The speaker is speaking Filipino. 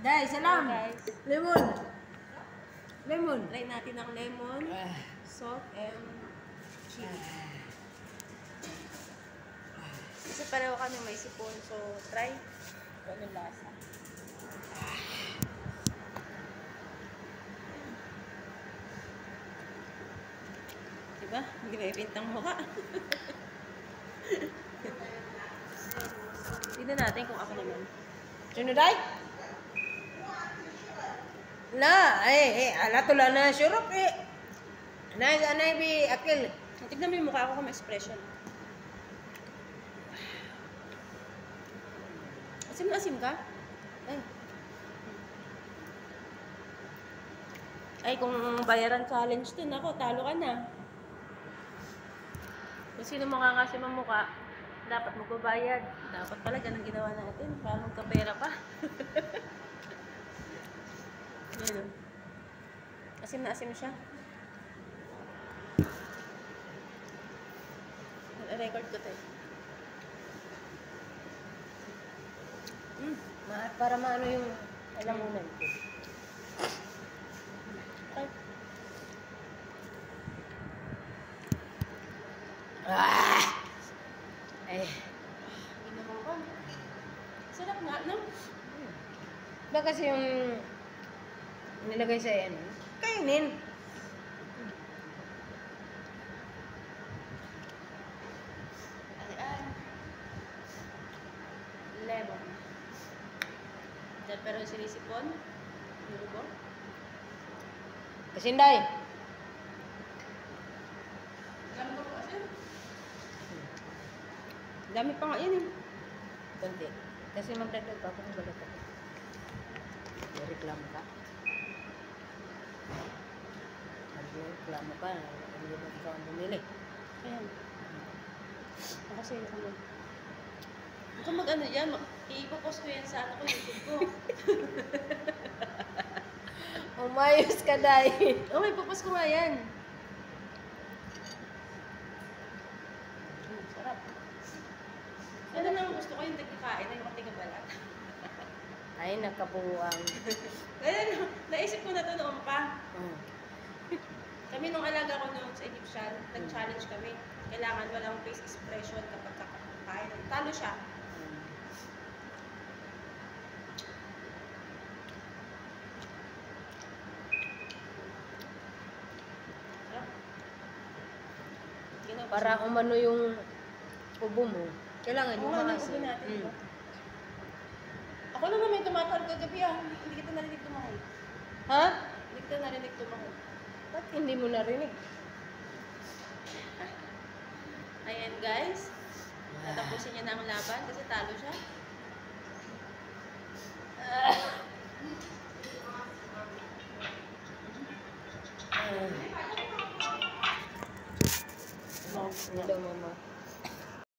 Dahil, salam. Guys. Lemon. Lemon. Try natin ang lemon, salt, and chili. Kasi pareho kami may sipon, so try. Ano lasa? Diba? Hindi may bintang mukha. Tignan natin kung ako naman. Sino day? Na, ala tula na syrup Anay bi akil. Tignan mo yung mukha ko kung may expression. Asim na asim ka? Ay. Ay, kung bayaran challenge din ako, talo ka na. Kung sino mangangasim ang mukha, dapat magbabayad. Dapat pala ganun ginawa natin. Para magkapera pa. Yan o. Asim na asim siya. Record ko tayo. Para maano yung alamunan ko. Okay. Ginawa ko. Sarap nga, no? Ba kasi yung nilagay sa yan, kainin. Lemon. Pero sinisipon. Ano ba? Kasinday. Dami pa po kasi. Dami pa nga yan eh. Konti. Kasi magdagdag pa kung balat ako. May reklamo ka. Reklamo ka. Hindi mo ikaw ang bumili. Ayan. Kasi ano. Kung mag-ano yan, ipopost ko yan sa ano ko, YouTube ko. Umayos ka, day. Oh, may ipopost ko nga yan. Sarap. Ano naman gusto ko yung nagkakain na yung tigabalat. Ay, nakabuwang. Ayun, naisip ko na ito noon pa. Kami nung alaga ko noon sa Egyptian, nag-challenge kami. Kailangan walang face expression kapag kakain. Talo siya. Para umano yung ubo mo. Kailangan yung Ano maasin. natin, diba? Ako naman may tumatawag kagabi ah. Hindi kita narinig tumahol. Ha? Hindi kita narinig tumahol. Ba't hindi mo narinig? Ayan guys. Tatapusin niya na ang laban kasi talo siya. Hello, mama.